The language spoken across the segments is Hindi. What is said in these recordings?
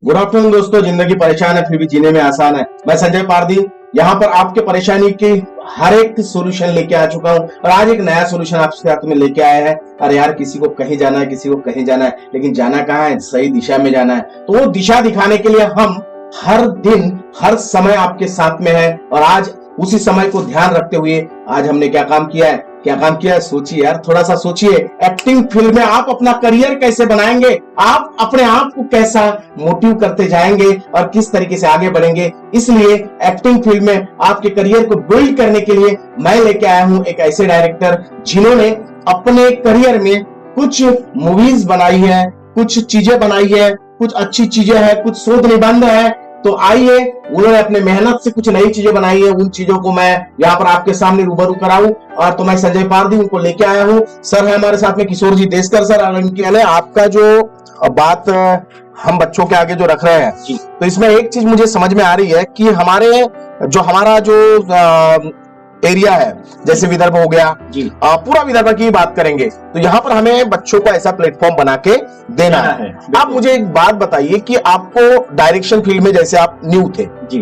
गुड आफ्टरनून दोस्तों। जिंदगी परेशान है फिर भी जीने में आसान है। मैं संजय पारदी यहाँ पर आपके परेशानी की हर एक सोल्यूशन लेके आ चुका हूँ और आज एक नया सोल्यूशन आपके साथ में लेके आया है। अरे यार, किसी को कहीं जाना है, किसी को कहीं जाना है, लेकिन जाना कहाँ है? सही दिशा में जाना है। तो वो दिशा दिखाने के लिए हम हर दिन हर समय आपके साथ में है और आज उसी समय को ध्यान रखते हुए आज हमने क्या काम किया है? सोचिए यार, थोड़ा सा सोचिए। एक्टिंग फील्ड में आप अपना करियर कैसे बनाएंगे, आप अपने आप को कैसा मोटिव करते जाएंगे और किस तरीके से आगे बढ़ेंगे। इसलिए एक्टिंग फील्ड में आपके करियर को बिल्ड करने के लिए मैं लेके आया हूं एक ऐसे डायरेक्टर जिन्होंने अपने करियर में कुछ मूवीज बनाई है, कुछ चीजें बनाई है, कुछ अच्छी चीजें हैं, कुछ शोध निबंध है। तो आइए, उन्होंने अपने मेहनत से कुछ नई चीजें बनाई है, उन चीजों को मैं यहाँ पर आपके सामने रूबरू कराऊं। और तो मैं संजय पारदी उनको लेके आया हूँ। सर है हमारे साथ में किशोर जी देशकर सर। और आपका जो बात हम बच्चों के आगे जो रख रहे हैं, तो इसमें एक चीज मुझे समझ में आ रही है कि हमारा जो एरिया है, जैसे विदर्भ हो गया जी, पूरा विदर्भ की बात करेंगे तो यहाँ पर हमें बच्चों को ऐसा प्लेटफॉर्म बना के देना है। आप मुझे एक बात बताइए कि आपको डायरेक्शन फील्ड में, जैसे आप न्यू थे जी,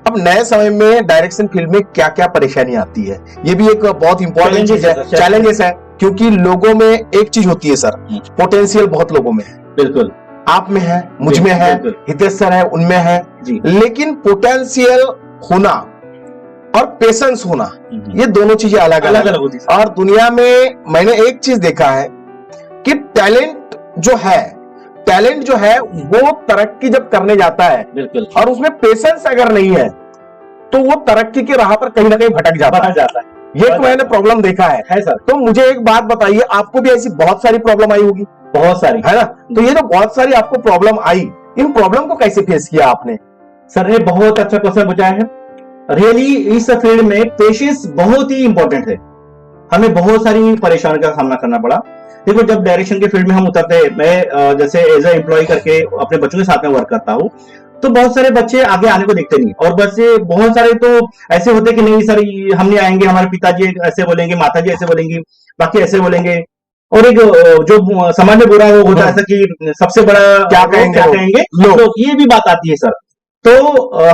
अब नए समय में डायरेक्शन फील्ड में क्या क्या परेशानी आती है? ये भी एक बहुत इंपॉर्टेंट चीज है, चैलेंजेस है। क्योंकि लोगों में एक चीज होती है सर, पोटेंशियल बहुत लोगों में है। बिल्कुल, आप में है, मुझ में है, हितेश सर है, उनमें है जी। लेकिन पोटेंशियल होना और पेशेंस होना, ये दोनों चीजें अलग अलग होती है। और दुनिया में मैंने एक चीज देखा है कि टैलेंट जो है वो तरक्की जब करने जाता है, बिल्कुल, और उसमें पेशेंस अगर नहीं है तो वो तरक्की की राह पर कहीं ना कहीं भटक जाता है। ये तो मैंने प्रॉब्लम देखा है सर। तो मुझे एक बात बताइए, आपको भी ऐसी बहुत सारी प्रॉब्लम आई होगी? बहुत सारी, है ना? तो ये जो बहुत सारी आपको प्रॉब्लम आई, इन प्रॉब्लम को कैसे फेस किया आपने? सर ने बहुत अच्छा क्वेश्चन पूछा है। रियली इस फील्ड में पेशेंस बहुत ही इंपॉर्टेंट है। हमें बहुत सारी परेशानी का सामना करना पड़ा। देखो, जब डायरेक्शन के फील्ड में हम उतरते हैं, मैं जैसे एज ए एम्प्लॉय करके अपने बच्चों के साथ में वर्क करता हूँ, तो बहुत सारे बच्चे आगे आने को देखते नहीं, और बच्चे बहुत सारे तो ऐसे होते कि नहीं सर हम नहीं आएंगे, हमारे पिताजी ऐसे बोलेंगे, माताजी ऐसे बोलेंगे, बाकी ऐसे बोलेंगे। और एक जो समाज में बुरा होता है कि सबसे बड़ा क्या कहेंगे लोग, ये भी बात आती है सर। तो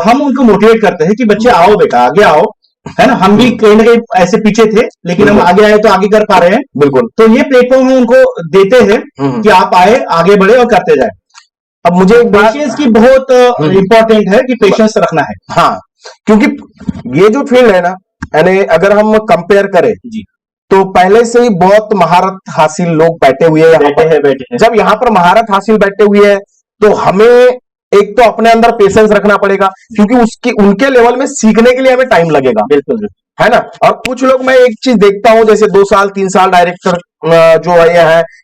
हम उनको मोटिवेट करते हैं कि बच्चे आओ बेटा, आगे आओ, है ना? हम भी कहीं ना कहीं ऐसे पीछे थे, लेकिन हम आगे आए तो आगे कर पा रहे हैं। बिल्कुल। तो ये प्लेटफॉर्म हम उनको देते हैं कि आप आए, आगे बढ़े और करते जाए। अब मुझे एक पेशेंस की बहुत इंपॉर्टेंट है कि पेशेंस रखना है। हाँ, क्योंकि ये जो फील्ड है ना, यानी अगर हम कंपेयर करें जी, तो पहले से ही बहुत महारत हासिल लोग बैठे हुए हैं। जब यहाँ पर महारत हासिल बैठे हुए हैं तो हमें एक तो अपने अंदर पेशेंस रखना पड़ेगा, क्योंकि उनके लेवल में सीखने के लिए हमें टाइम लगेगा। बिल्कुल, है ना? और कुछ लोग, मैं एक चीज देखता हूं, जैसे 2 साल 3 साल डायरेक्टर जो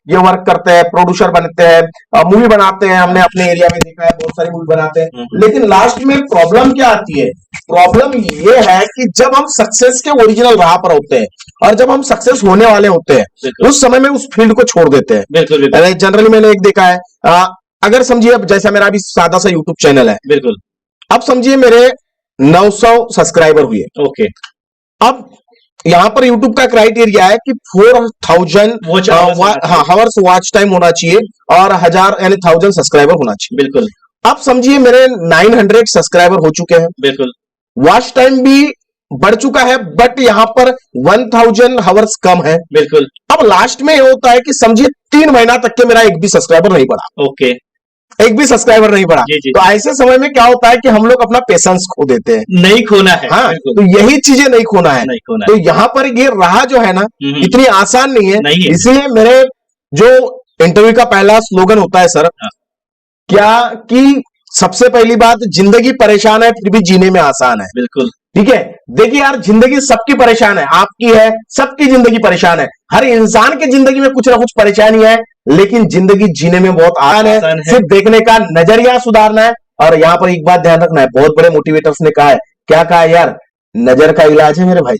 ये वर्क करते हैं, प्रोड्यूसर बनते हैं, मूवी बनाते हैं। हमने अपने एरिया में देखा है, बहुत सारी मूवी बनाते हैं, लेकिन लास्ट में प्रॉब्लम क्या आती है? प्रॉब्लम ये है कि जब हम सक्सेस के ओरिजिनल राह पर होते हैं और जब हम सक्सेस होने वाले होते हैं, उस समय में उस फील्ड को छोड़ देते हैं। बिल्कुल, जनरली मैंने एक देखा है, अगर समझिए, अब जैसा मेरा अभी सादा सा यूट्यूब चैनल है, बिल्कुल, अब समझिए मेरे 900 सब्सक्राइबर हुए। ओके, अब यहां पर यूट्यूब का क्राइटेरिया है कि 4000 हावर्स वॉच टाइम होना चाहिए और 1000 यानी 1000 सब्सक्राइबर होना चाहिए। बिल्कुल, अब समझिए मेरे 900 सब्सक्राइबर हो चुके हैं। बिल्कुल, वॉच टाइम भी बढ़ चुका है, बट यहां पर 1000 हावर्स कम है। बिल्कुल, अब लास्ट में ये होता है कि समझिए 3 महीना तक के मेरा एक भी सब्सक्राइबर नहीं बढ़ा। ओके, एक भी सब्सक्राइबर नहीं बढ़ा। तो ऐसे समय में क्या होता है कि हम लोग अपना पेशेंस खो देते हैं। नहीं खोना है। हाँ, तो यही चीजें नहीं खोना है। तो यहाँ पर ये राह जो है ना, इतनी आसान नहीं है। इसलिए मेरे जो इंटरव्यू का पहला स्लोगन होता है सर, क्या कि सबसे पहली बात, जिंदगी परेशान है फिर भी जीने में आसान है। बिल्कुल, ठीक है। देखिए यार, जिंदगी सबकी परेशान है, आपकी है, सबकी जिंदगी परेशान है। हर इंसान की जिंदगी में कुछ ना कुछ परेशानी है, लेकिन जिंदगी जीने में बहुत आसान है। सिर्फ देखने का नजरिया सुधारना है। और यहाँ पर एक बात ध्यान रखना है, बहुत बड़े मोटिवेटर्स ने कहा है, क्या कहा है यार? नजर का इलाज है मेरे भाई,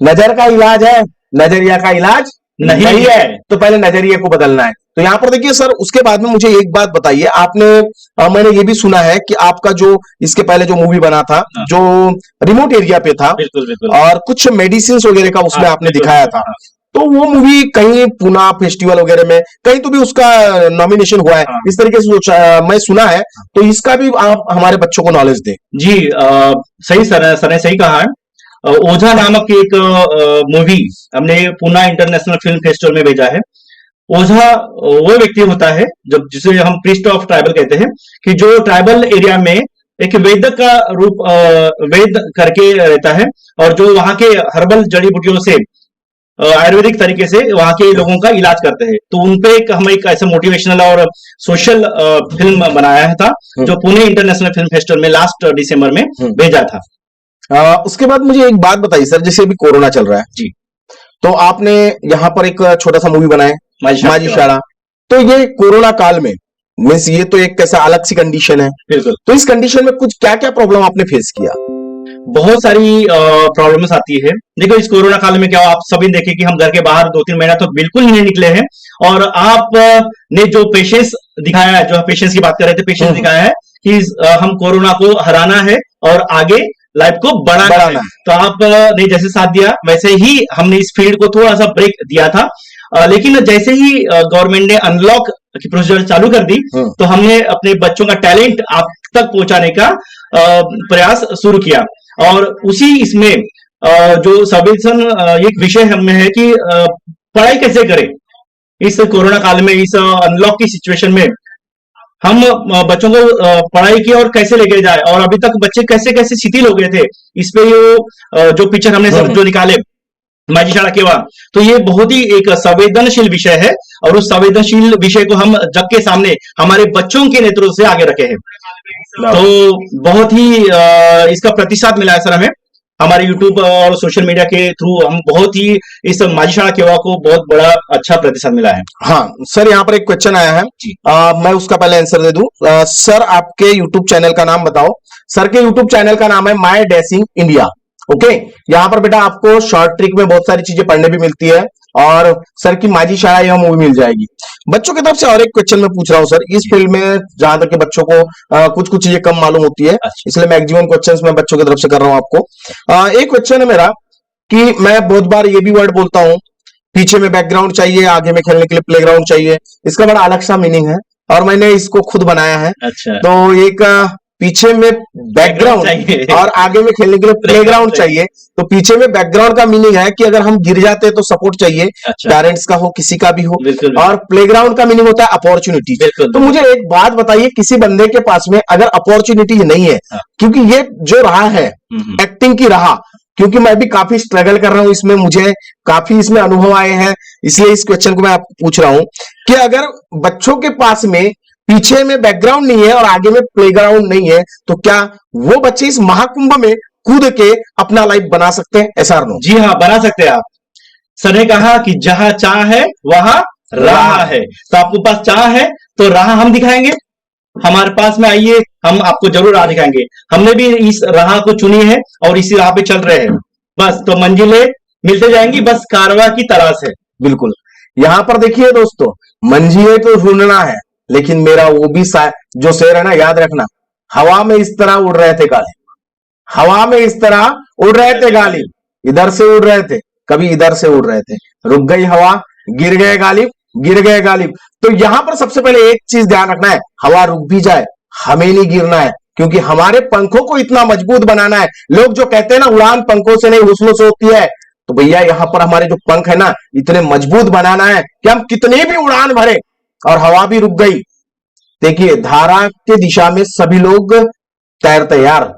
नजर का इलाज है, नजरिया का इलाज नहीं है। तो पहले नजरिए को बदलना है। तो यहाँ पर देखिए सर, उसके बाद में मुझे एक बात बताइए, मैंने ये भी सुना है कि आपका जो इसके पहले जो मूवी बना था, जो रिमोट एरिया पे था, बिल्कुल, और कुछ मेडिसिन वगैरह का उसमें आपने दिखाया था, तो वो मूवी कहीं पूना फेस्टिवल वगैरह में कहीं तो भी उसका नॉमिनेशन हुआ है, इस तरीके से मैं सुना है। तो इसका भी आप हमारे बच्चों को नॉलेज दें। जी, सही सर ने सही कहा है। ओझा नामक एक मूवी हमने पूना इंटरनेशनल फिल्म फेस्टिवल में भेजा है। ओझा वो व्यक्ति होता है जब जिसे हम प्रीस्ट ऑफ ट्राइबल कहते हैं, कि जो ट्राइबल एरिया में एक वेदक का रूप वेद करके रहता है, और जो वहां के हर्बल जड़ी बूटियों से आयुर्वेदिक तरीके से वहां के लोगों का इलाज करते हैं। तो उनपे हम एक ऐसा मोटिवेशनल और सोशल फिल्म बनाया था, जो पुणे इंटरनेशनल फिल्म फेस्टिवल में लास्ट दिसंबर में भेजा था। उसके बाद मुझे एक बात बताइए सर, जैसे अभी कोरोना चल रहा है जी, तो आपने यहाँ पर एक छोटा सा मूवी बनाया माझी शाला। तो ये कोरोना काल में मीन्स ये तो एक कैसा अलग सी कंडीशन है, बिल्कुल। तो इस कंडीशन में कुछ क्या क्या प्रॉब्लम आपने फेस किया? बहुत सारी प्रॉब्लम्स आती है। देखो, इस कोरोना काल में क्या आप सभी देखें कि हम घर के बाहर 2-3 महीना तो बिल्कुल नहीं निकले हैं, और आप ने जो पेशेंस दिखाया है, जो पेशेंस की बात कर रहे थे, पेशेंस दिखाया है कि हम कोरोना को हराना है और आगे लाइफ को बढ़ाना है। तो आपने जैसे साथ दिया वैसे ही हमने इस फील्ड को थोड़ा सा ब्रेक दिया था, लेकिन जैसे ही गवर्नमेंट ने अनलॉक की प्रोसीजर चालू कर दी, तो हमने अपने बच्चों का टैलेंट आप तक पहुंचाने का प्रयास शुरू किया। और उसी इसमें जो सर्वेक्षण एक विषय हमें है कि पढ़ाई कैसे करें इस कोरोना काल में, इस अनलॉक की सिचुएशन में हम बच्चों को पढ़ाई की और कैसे लेके जाए, और अभी तक बच्चे कैसे कैसे शिथिल हो गए थे। इस पे जो पिक्चर हमने सब जो निकाले माझी शाला केवा, तो ये बहुत ही एक संवेदनशील विषय है, और उस संवेदनशील विषय को हम जग के सामने हमारे बच्चों के नेतृत्व से आगे रखे हैं। तो बहुत ही इसका प्रतिसाद मिला है सर हमें, हमारे YouTube और सोशल मीडिया के थ्रू हम बहुत ही इस माझी शाला केवा को बहुत बड़ा अच्छा प्रतिसाद मिला है। हाँ सर, यहाँ पर एक क्वेश्चन आया है, मैं उसका पहले आंसर दे दूं। सर आपके YouTube चैनल का नाम बताओ। सर के YouTube चैनल का नाम है माय डैशिंग इंडिया। ओके, यहाँ पर बेटा आपको शॉर्ट ट्रिक में बहुत सारी चीजें पढ़ने भी मिलती है, और सर की माझी शाला यह मूवी मिल जाएगी। बच्चों की तरफ से और एक क्वेश्चन मैं पूछ रहा हूँ सर, इस फील्ड में जहां तक के बच्चों को कुछ कुछ चीजें कम मालूम होती है, इसलिए मैक्सिमम क्वेश्चंस मैं बच्चों की तरफ से कर रहा हूँ आपको। एक क्वेश्चन है मेरा कि मैं बहुत बार ये भी वर्ड बोलता हूँ, पीछे में बैकग्राउंड चाहिए, आगे में खेलने के लिए प्लेग्राउंड चाहिए। इसका बड़ा अलग सा मीनिंग है, और मैंने इसको खुद बनाया है। अच्छा। तो एक पीछे में बैकग्राउंड और आगे में खेलने के लिए प्लेग्राउंड चाहिए। तो पीछे में बैकग्राउंड का मीनिंग है कि अगर हम गिर जाते हैं तो सपोर्ट चाहिए, पेरेंट्स का हो, किसी का भी हो। और प्लेग्राउंड का मीनिंग होता है अपॉर्चुनिटी। तो मुझे एक बात बताइए, किसी बंदे के पास में अगर अपॉर्चुनिटी नहीं है, क्योंकि ये जो रहा है एक्टिंग की रहा, क्योंकि मैं भी काफी स्ट्रगल कर रहा हूं इसमें, मुझे काफी इसमें अनुभव आए हैं, इसलिए इस क्वेश्चन को मैं आपको पूछ रहा हूं कि अगर बच्चों के पास में पीछे में बैकग्राउंड नहीं है और आगे में प्लेग्राउंड नहीं है, तो क्या वो बच्चे इस महाकुंभ में कूद के अपना लाइफ बना सकते हैं? ऐसा नो? जी हाँ, बना सकते हैं आप। सर ने कहा कि जहां चाह है वहां राह है, तो आपके पास चाह है तो राह हम दिखाएंगे, हमारे पास में आइए, हम आपको जरूर राह दिखाएंगे। हमने भी इस राह को चुनी है और इसी राह पे चल रहे हैं, बस तो मंजिलें मिलते जाएंगी, बस कारवां की तलाश है। बिल्कुल। यहां पर देखिए दोस्तों, मंजिलें तो ढूंढना है, लेकिन मेरा वो भी जो शेर है ना, याद रखना, हवा में इस तरह उड़ रहे थे गालिब, हवा में इस तरह उड़ रहे थे गालिब, इधर से उड़ रहे थे, कभी इधर से उड़ रहे थे, रुक गई हवा, गिर गए गालिब, गिर गए गालिब। तो यहां पर सबसे पहले एक चीज ध्यान रखना है, हवा रुक भी जाए हमें नहीं गिरना है, क्योंकि हमारे पंखों को इतना मजबूत बनाना है। लोग जो कहते हैं ना उड़ान पंखों से नहीं हुस्न से होती है, तो भैया यहां पर हमारे जो पंख है ना, इतने मजबूत बनाना है कि हम कितनी भी उड़ान भरे और हवा भी रुक गई। देखिए, धारा के दिशा में सभी लोग तैरते यार।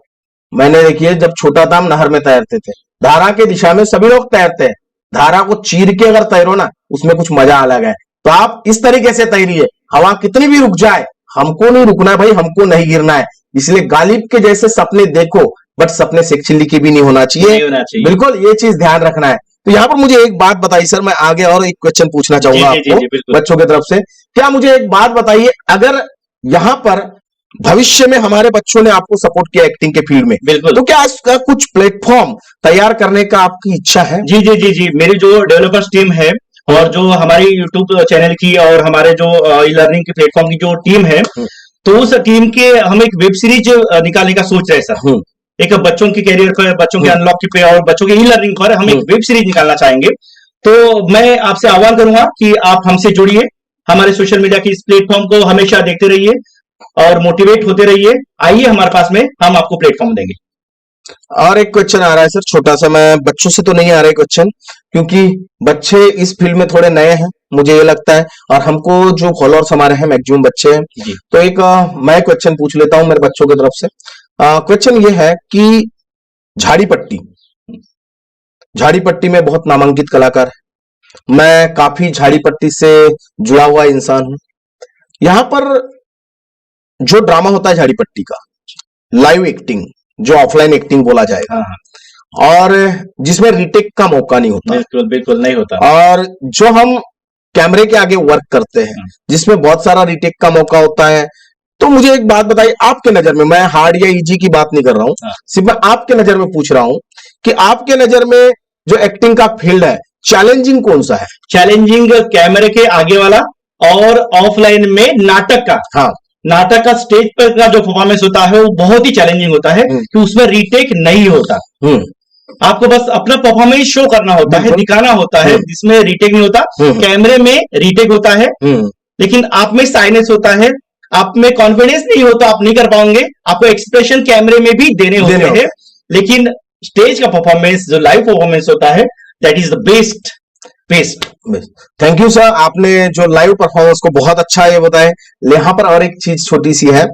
मैंने देखिए जब छोटा था हम नहर में तैरते थे, धारा के दिशा में सभी लोग तैरते हैं। धारा को चीर के अगर तैरो ना, उसमें कुछ मजा अलग है। तो आप इस तरीके से तैरिए, हवा कितनी भी रुक जाए, हमको नहीं रुकना भाई, हमको नहीं गिरना है। इसलिए गालिब के जैसे सपने देखो, बट सपने सेक्सिली की भी नहीं होना चाहिए। बिल्कुल, ये चीज ध्यान रखना है। तो यहाँ पर मुझे एक बात बताइए सर, मैं आगे और एक क्वेश्चन पूछना चाहूंगा आपको बच्चों की तरफ से। क्या मुझे एक बात बताइए, अगर यहाँ पर भविष्य में हमारे बच्चों ने आपको सपोर्ट किया एक्टिंग के फील्ड में, तो क्या इसका कुछ प्लेटफॉर्म तैयार करने का आपकी इच्छा है? जी जी जी जी, मेरी जो डेवलपर्स टीम है और जो हमारी यूट्यूब चैनल की और हमारे जो ई लर्निंग के प्लेटफॉर्म की जो टीम है, तो उस टीम के हम एक वेब सीरीज निकालने का सोच रहे हैं सर। एक बच्चों के कैरियर पर, बच्चों के अनलॉक पे और बच्चों के ई लर्निंग पर हम एक वेब सीरीज निकालना चाहेंगे। तो मैं आपसे आह्वान करूंगा कि आप हमसे जुड़िए, हमारे सोशल मीडिया की इस प्लेटफॉर्म को हमेशा देखते रहिए और मोटिवेट होते रहिए। आइए हमारे पास में, हम आपको प्लेटफॉर्म देंगे। और एक क्वेश्चन आ रहा है सर, छोटा सा, मैं बच्चों से तो नहीं आ रहा है क्वेश्चन, क्योंकि बच्चे इस फील्ड में थोड़े नए हैं मुझे ये लगता है, और हमको जो फॉलोअर्स हमारे हैं मैक्सिमम बच्चे हैं। जी। तो एक मैं क्वेश्चन पूछ लेता हूं मेरे बच्चों की तरफ से। क्वेश्चन ये है कि झाड़ी पट्टी में बहुत नामांकित कलाकार है, मैं काफी झाड़ी पट्टी से जुड़ा हुआ इंसान हूं। यहाँ पर जो ड्रामा होता है झाड़ी पट्टी का, लाइव एक्टिंग, जो ऑफलाइन एक्टिंग बोला जाएगा, और जिसमें रीटेक का मौका नहीं होता, बिल्कुल बिल्कुल नहीं होता, और जो हम कैमरे के आगे वर्क करते हैं जिसमें बहुत सारा रीटेक का मौका होता है। तो मुझे एक बात बताइए, आपके नजर में, मैं हार्ड या इजी की बात नहीं कर रहा हूं, सिर्फ मैं आपके नजर में पूछ रहा हूं कि आपके नजर में जो एक्टिंग का फील्ड है, चैलेंजिंग कौन सा है? चैलेंजिंग कैमरे के आगे वाला, और ऑफलाइन में नाटक का। हाँ, नाटक का स्टेज पर का जो परफॉर्मेंस होता है वो बहुत ही चैलेंजिंग होता है, कि उसमें रीटेक नहीं होता। आपको बस अपना परफॉर्मेंस शो करना होता है, दिखाना होता है, जिसमें रीटेक नहीं होता। कैमरे में रीटेक होता है, लेकिन आप में साइनेस होता है, आप में कॉन्फिडेंस नहीं होता, आप नहीं कर पाओगे, आपको एक्सप्रेशन कैमरे में भी देने होते हैं। लेकिन स्टेज का परफॉर्मेंस, जो लाइव परफॉर्मेंस होता है, that is the best. Thank you sir, आपने जो लाइव परफॉर्मेंस को बहुत अच्छा ये बताया। यहाँ पर और एक चीज छोटी सी है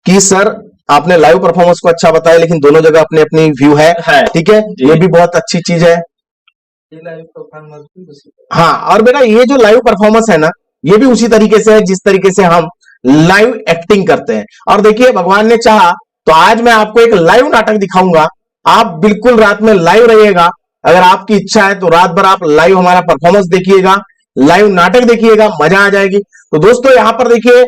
कि सर आपने लाइव परफॉर्मेंस को अच्छा बताया, लेकिन दोनों जगह अपनी अपनी व्यू है, ठीक है, ये भी बहुत अच्छी चीज है। हाँ, और बेटा ये जो लाइव परफॉर्मेंस है ना, ये भी उसी तरीके से है जिस तरीके से हम लाइव एक्टिंग करते हैं। और देखिए, भगवान ने चाहा तो आज मैं आपको एक लाइव नाटक दिखाऊंगा, आप बिल्कुल रात में लाइव रहिएगा। अगर आपकी इच्छा है तो रात भर आप लाइव हमारा परफॉर्मेंस देखिएगा, लाइव नाटक देखिएगा, मजा आ जाएगी। तो दोस्तों यहाँ पर देखिए,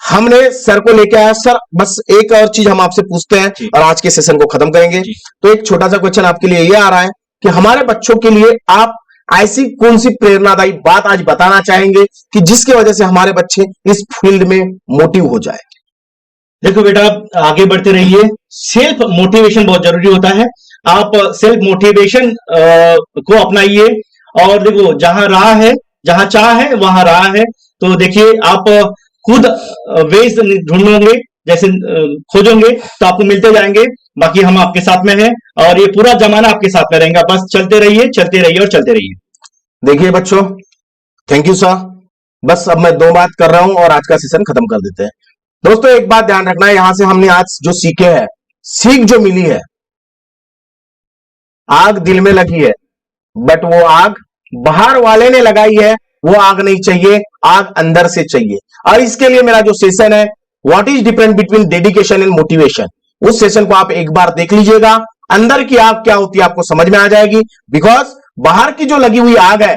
हमने सर को लेके आया। सर बस एक और चीज हम आपसे पूछते हैं और आज के सेशन को खत्म करेंगे। तो एक छोटा सा क्वेश्चन आपके लिए ये आ रहा है कि हमारे बच्चों के लिए आप ऐसी कौन सी प्रेरणादायी बात आज बताना चाहेंगे कि जिसकी वजह से हमारे बच्चे इस फील्ड में मोटिव हो जाए? देखो बेटा, आगे बढ़ते रहिए, सेल्फ मोटिवेशन बहुत जरूरी होता है। आप सेल्फ मोटिवेशन को अपनाइए, और देखो जहां राह है, जहां चाह है वहां राह है। तो देखिए, आप खुद वेज ढूंढोगे, जैसे खोजोगे तो आपको मिलते जाएंगे। बाकी हम आपके साथ में हैं, और ये पूरा जमाना आपके साथ में रहेगा। बस चलते रहिए और चलते रहिए। देखिए बच्चों, थैंक यू सर। बस अब मैं 2 बात कर रहा हूं और आज का सेशन खत्म कर देते हैं। दोस्तों एक बात ध्यान रखना है, यहां से हमने आज जो सीखे हैं, सीख जो मिली है, आग दिल में लगी है, बट वो आग बाहर वाले ने लगाई है, वो आग नहीं चाहिए, आग अंदर से चाहिए। और इसके लिए मेरा जो सेशन है, what is difference between dedication and motivation, उस सेशन को आप एक बार देख लीजिएगा। अंदर की आग क्या होती है आपको समझ में आ जाएगी। बिकॉज बाहर की जो लगी हुई आग है,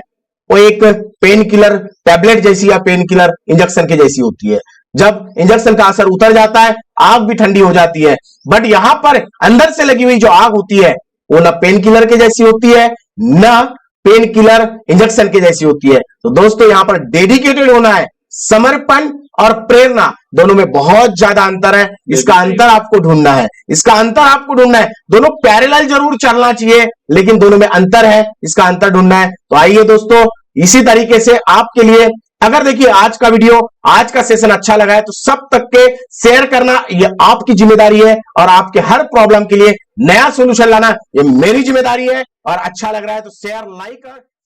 वो एक पेन किलर टैबलेट जैसी या पेन किलर इंजेक्शन के जैसी होती है। जब इंजेक्शन का असर उतर जाता है, आग भी ठंडी हो जाती है। बट यहां पर अंदर से लगी हुई जो आग होती है, वो ना पेन किलर के जैसी होती है, ना पेन किलर इंजेक्शन के जैसी होती है। तो दोस्तों यहां पर डेडिकेटेड होना है, समर्पण और प्रेरणा दोनों में बहुत ज्यादा अंतर है। इसका अंतर आपको ढूंढना है, इसका अंतर आपको ढूंढना है। दोनों पैरेलल जरूर चलना चाहिए, लेकिन दोनों में अंतर है, इसका अंतर ढूंढना है। तो आइए दोस्तों, इसी तरीके से आपके लिए, अगर देखिए आज का वीडियो, आज का सेशन अच्छा लगा है तो सब तक के शेयर करना ये आपकी जिम्मेदारी है, और आपके हर प्रॉब्लम के लिए नया सोल्यूशन लाना ये मेरी जिम्मेदारी है। और अच्छा लग रहा है तो शेयर, लाइक